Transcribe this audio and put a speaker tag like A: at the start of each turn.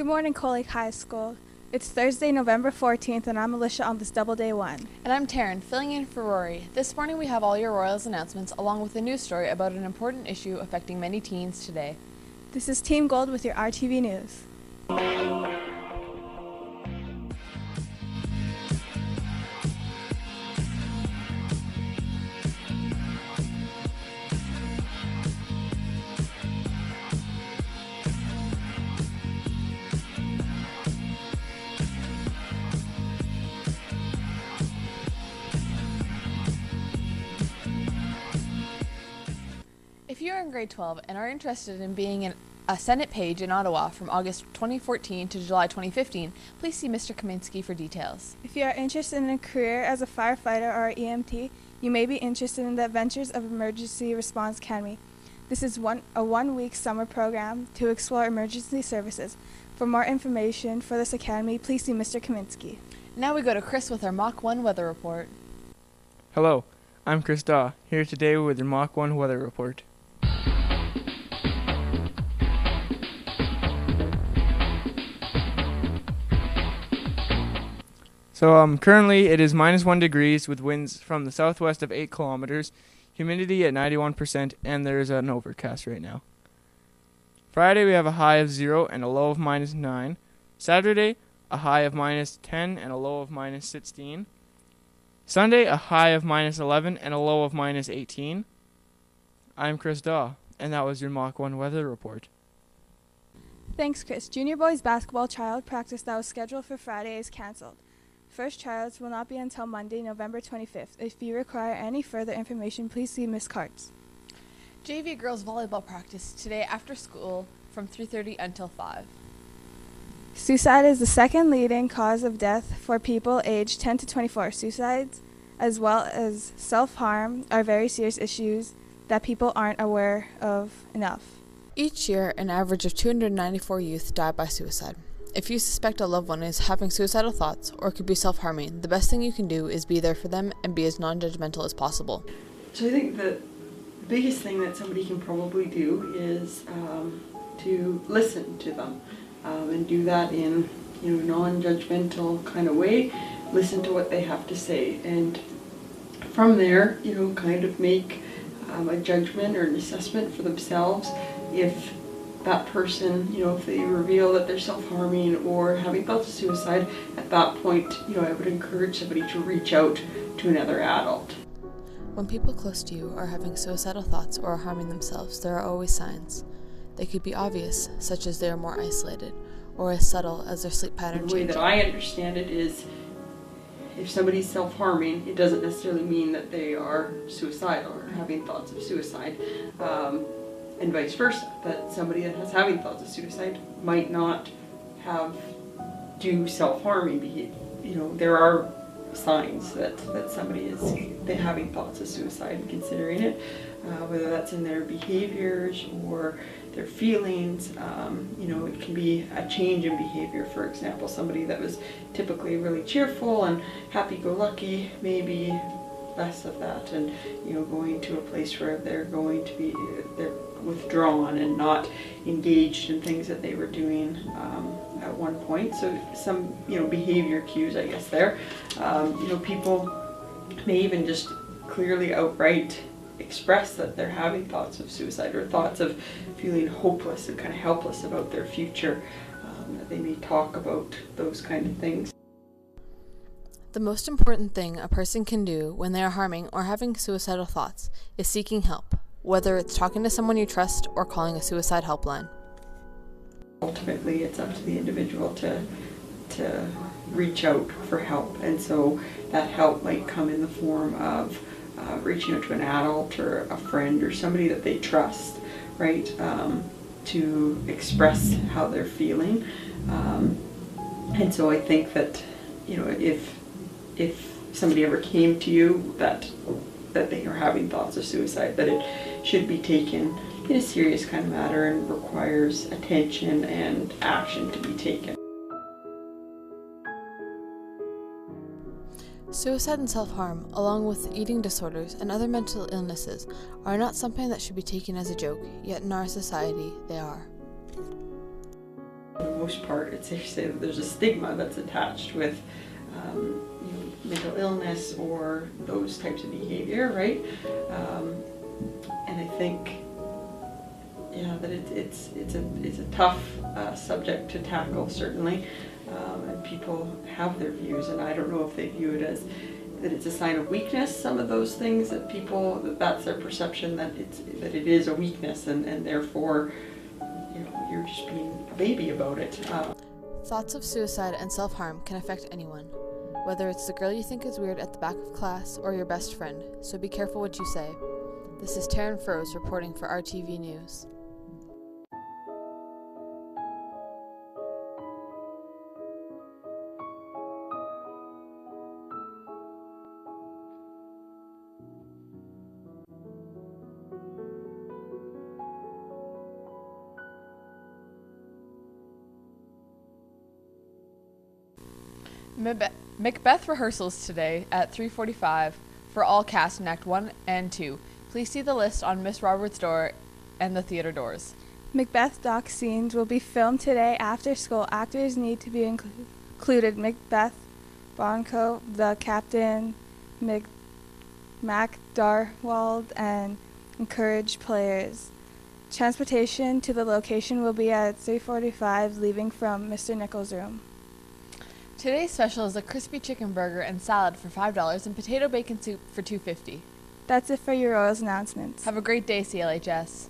A: Good morning, Coal Lake High School. It's Thursday, November 14th, and I'm Alicia on this Double Day 1.
B: And I'm Taryn, filling in for Rory. This morning we have all your Royals announcements, along with a news story about an important issue affecting many teens today.
A: This is Team Gold with your RTV News.
B: If you are in grade 12 and are interested in being in a Senate page in Ottawa from August 2014 to July 2015, please see Mr. Kaminsky for details.
A: If you are interested in a career as a firefighter or an EMT, you may be interested in the Adventures of Emergency Response Academy. This is a one-week summer program to explore emergency services. For more information for this academy, please see Mr. Kaminsky.
B: Now we go to Chris with our Mach 1 weather report.
C: Hello, I'm Chris Daw, here today with your Mach 1 weather report. So currently it is -1 degrees with winds from the southwest of 8 kilometers, humidity at 91%, and there is an overcast right now. Friday we have a high of 0 and a low of -9. Saturday a high of -10 and a low of -16. Sunday a high of -11 and a low of -18. I'm Chris Daw, and that was your Mach 1 weather report.
A: Thanks, Chris. Junior boys basketball child practice that was scheduled for Friday is cancelled. First tryouts will not be until Monday, November 25th. If you require any further information, please see Ms. Kartz.
B: JV girls volleyball practice today after school from 3:30 until 5.
A: Suicide is the second leading cause of death for people aged 10 to 24. Suicides, as well as self-harm, are very serious issues that people aren't aware of enough.
B: Each year, an average of 294 youth die by suicide. If you suspect a loved one is having suicidal thoughts or could be self-harming, the best thing you can do is be there for them and be as non-judgmental as possible.
D: So I think that the biggest thing that somebody can probably do is to listen to them and do that in a non-judgmental kind of way. Listen to what they have to say, and from there, kind of make a judgment or an assessment for themselves. If that person, if they reveal that they're self-harming or having thoughts of suicide, at that point, I would encourage somebody to reach out to another adult.
B: When people close to you are having suicidal thoughts or are harming themselves, there are always signs. They could be obvious, such as they are more isolated, or as subtle as their sleep pattern changes.
D: The way that I understand it is, if somebody's self-harming, it doesn't necessarily mean that they are suicidal or having thoughts of suicide. And vice versa, that somebody that has having thoughts of suicide might not do self-harming behavior. There are signs that somebody is having thoughts of suicide and considering it, whether that's in their behaviors or their feelings. It can be a change in behavior. For example, somebody that was typically really cheerful and happy-go-lucky, maybe less of that, and going to a place where they're withdrawn and not engaged in things that they were doing at one point. So some behavior cues, I guess, there. People may even just clearly outright express that they're having thoughts of suicide or thoughts of feeling hopeless and kind of helpless about their future. That they may talk about those kind of things.
B: The most important thing a person can do when they are harming or having suicidal thoughts is seeking help, whether it's talking to someone you trust or calling a suicide helpline.
D: Ultimately, it's up to the individual to reach out for help, and so that help might come in the form of reaching out to an adult or a friend or somebody that they trust, right, to express how they're feeling. And so I think that, if somebody ever came to you that they are having thoughts of suicide, that it should be taken in a serious kind of matter and requires attention and action to be taken.
B: Suicide and self-harm, along with eating disorders and other mental illnesses, are not something that should be taken as a joke, yet in our society they are.
D: most part, it's safe to say that there's a stigma that's attached with mental illness or those types of behavior, right? And I think, that it's a tough subject to tackle, certainly, and people have their views, and I don't know if they view it as that it's a sign of weakness. Some of those things that's their perception, that it is a weakness, and therefore, you're just being a baby about it.
B: Thoughts of suicide and self-harm can affect anyone, whether it's the girl you think is weird at the back of class or your best friend, so be careful what you say. This is Taryn Froese reporting for RTV News. Macbeth rehearsals today at 3:45 for all cast in Act 1 and 2. Please see the list on Miss Roberts' door and the theater doors.
A: Macbeth doc scenes will be filmed today after school. Actors need to be included. Macbeth, Bonco, the Captain, MacDarwald, and encourage players. Transportation to the location will be at 3:45, leaving from Mr. Nichols' room.
B: Today's special is a crispy chicken burger and salad for $5 and potato bacon soup for $2.50.
A: That's it for your Royals announcements.
B: Have a great day, CLHS.